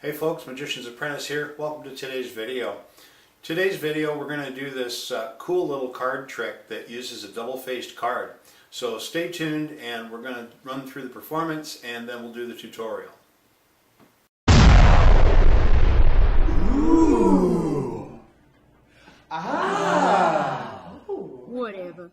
Hey folks, Magician's Apprentice here. Welcome to today's video. Today's video we're going to do this cool little card trick that uses a double-faced card. So stay tuned and we're going to run through the performance and then we'll do the tutorial. Ooh. Ah. Whatever.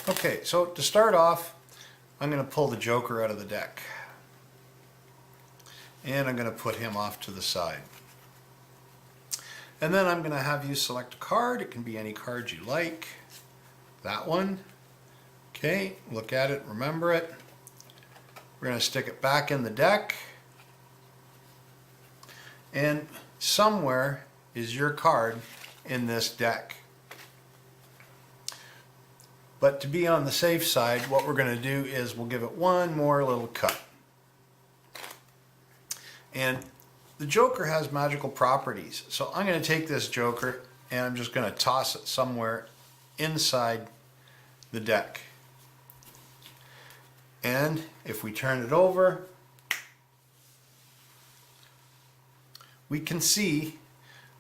Okay, so to start off, I'm going to pull the Joker out of the deck. And I'm going to put him off to the side. And then I'm going to have you select a card. It can be any card you like. That one. Okay, look at it, remember it. We're going to stick it back in the deck. And somewhere is your card in this deck. But to be on the safe side, what we're going to do is we'll give it one more little cut. And the Joker has magical properties. So I'm going to take this Joker and I'm just going to toss it somewhere inside the deck. And if we turn it over, we can see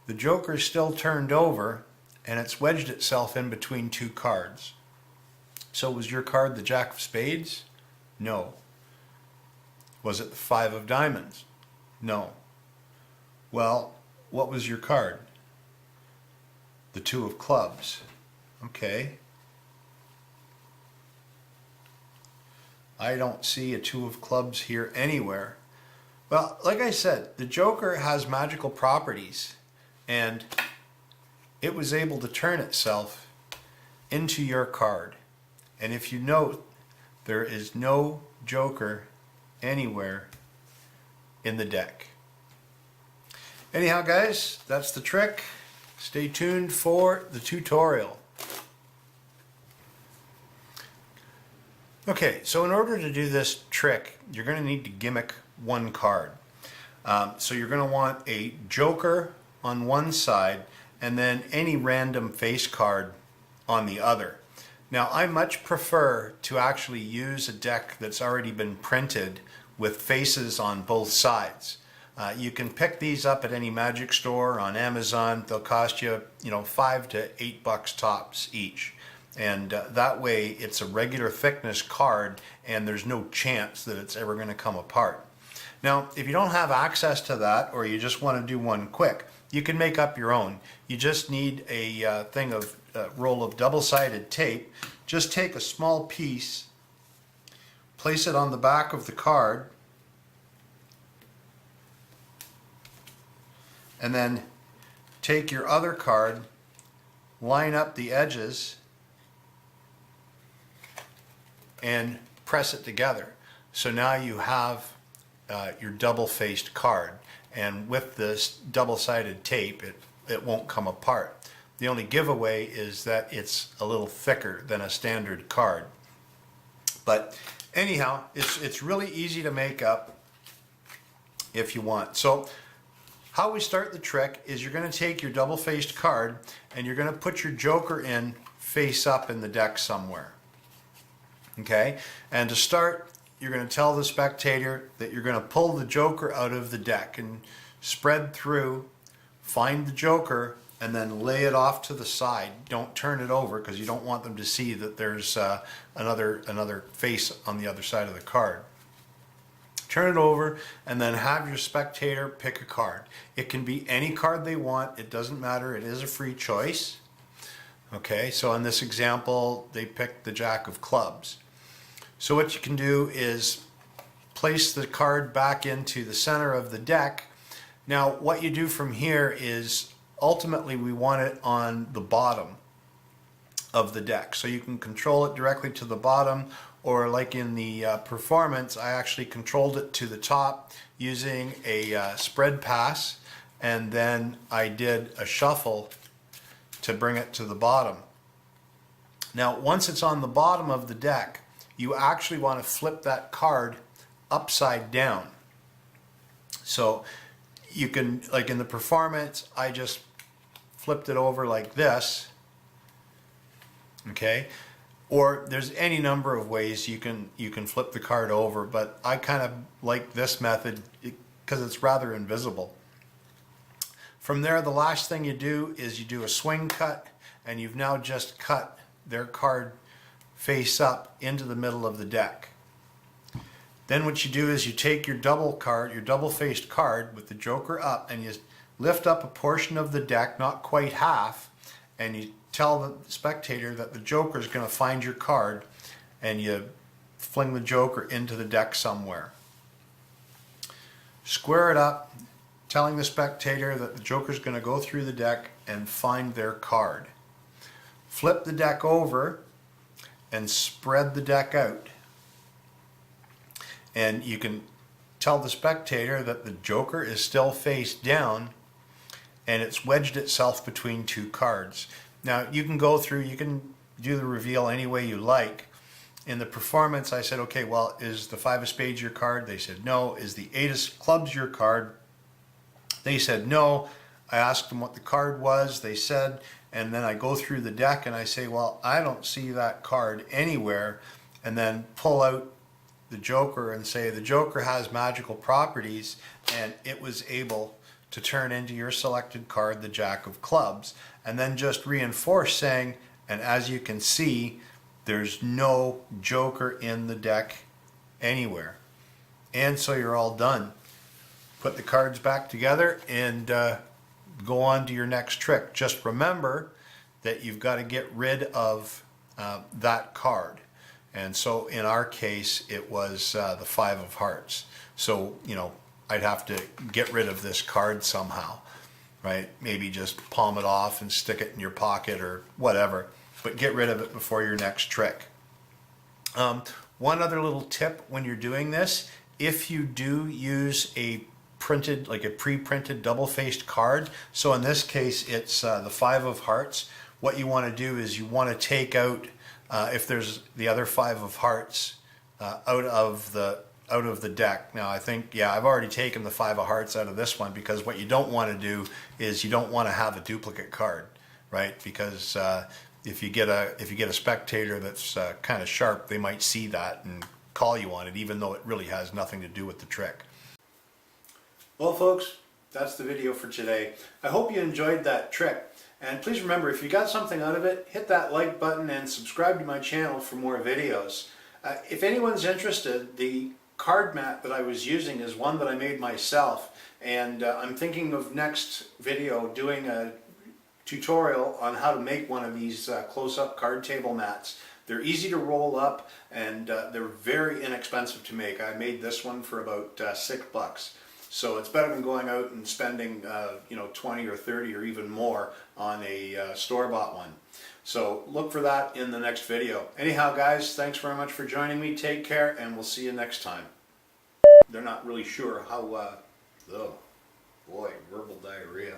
the Joker is still turned over and it's wedged itself in between two cards. So was your card the Jack of Spades? No. Was it the Five of Diamonds? No. Well, what was your card? The Two of Clubs. Okay. I don't see a Two of Clubs here anywhere. Well, like I said, the Joker has magical properties and it was able to turn itself into your card. And if you note, there is no Joker anywhere in the deck. Anyhow guys, that's the trick. Stay tuned for the tutorial. Okay, so in order to do this trick, you're going to need to gimmick one card. So you're going to want a Joker on one side and then any random face card on the other. Now, I much prefer to actually use a deck that's already been printed with faces on both sides. You can pick these up at any magic store on Amazon. They'll cost you, $5 to $8 tops each. And that way it's a regular thickness card and there's no chance that it's ever going to come apart. Now, if you don't have access to that or you just want to do one quick, you can make up your own. You just need a roll of double-sided tape. Just take a small piece, place it on the back of the card, and then take your other card, line up the edges, and press it together. So now you have your double-faced card, and with this double-sided tape it won't come apart. The only giveaway is that it's a little thicker than a standard card. But anyhow, it's really easy to make up if you want. So how we start the trick is you're going to take your double-faced card and you're going to put your Joker in face up in the deck somewhere. Okay? And to start, you're going to tell the spectator that you're going to pull the Joker out of the deck and spread through, find the Joker, and then lay it off to the side. Don't turn it over because you don't want them to see that there's another face on the other side of the card. Turn it over and then have your spectator pick a card. It can be any card they want. It doesn't matter. It is a free choice. Okay, so in this example, they picked the Jack of Clubs. So what you can do is place the card back into the center of the deck. Now, what you do from here is ultimately we want it on the bottom of the deck. So you can control it directly to the bottom, or like in the performance, I actually controlled it to the top using a spread pass, and then I did a shuffle to bring it to the bottom. Now, once it's on the bottom of the deck, you actually want to flip that card upside down. So you can, like in the performance, I just flipped it over like this, okay? Or there's any number of ways you can flip the card over, but I kind of like this method because it's rather invisible. From there, the last thing you do is you do a swing cut, and you've now just cut their card face up into the middle of the deck. Then what you do is you take your double card, your double-faced card with the joker up, and you lift up a portion of the deck, not quite half, and you tell the spectator that the joker is going to find your card, and you fling the joker into the deck somewhere. Square it up, telling the spectator that the joker is going to go through the deck and find their card. Flip the deck over and spread the deck out. And you can tell the spectator that the joker is still face down and it's wedged itself between two cards. Now you can go through, you can do the reveal any way you like. In the performance I said, okay, well, is the 5 of spades your card? They said no. Is the 8 of clubs your card? They said no. I asked them what the card was. They said, and then I go through the deck and I say, well, I don't see that card anywhere, and then pull out the joker and say the joker has magical properties and it was able to turn into your selected card, the Jack of Clubs, and then just reinforce saying, and as you can see, there's no joker in the deck anywhere. And so you're all done. Put the cards back together and go on to your next trick. Just remember that you've got to get rid of that card. And so in our case, it was the 5 of hearts. So, you know, I'd have to get rid of this card somehow, right? Maybe just palm it off and stick it in your pocket or whatever, but get rid of it before your next trick. One other little tip when you're doing this, if you do use a printed, like a pre-printed double-faced card, so in this case it's the 5 of hearts, what you want to do is you want to take out, if there's the other 5 of hearts out of the deck. Now I think, yeah, I've already taken the 5 of hearts out of this one, because what you don't want to do is you don't want to have a duplicate card, right? Because if you get a spectator that's kind of sharp, they might see that and call you on it, even though it really has nothing to do with the trick. Well, folks, that's the video for today. I hope you enjoyed that trick. And please remember, if you got something out of it, hit that like button and subscribe to my channel for more videos. If anyone's interested, the card mat that I was using is one that I made myself. And I'm thinking of next video doing a tutorial on how to make one of these close-up card table mats. They're easy to roll up and they're very inexpensive to make. I made this one for about $6. So it's better than going out and spending you know, 20 or 30 or even more on a store-bought one. So look for that in the next video. Anyhow, guys, thanks very much for joining me. Take care, and we'll see you next time. They're not really sure how, oh boy, verbal diarrhea.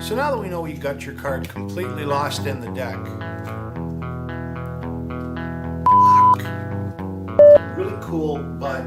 So now that we know you've got your card completely lost in the deck, really cool, but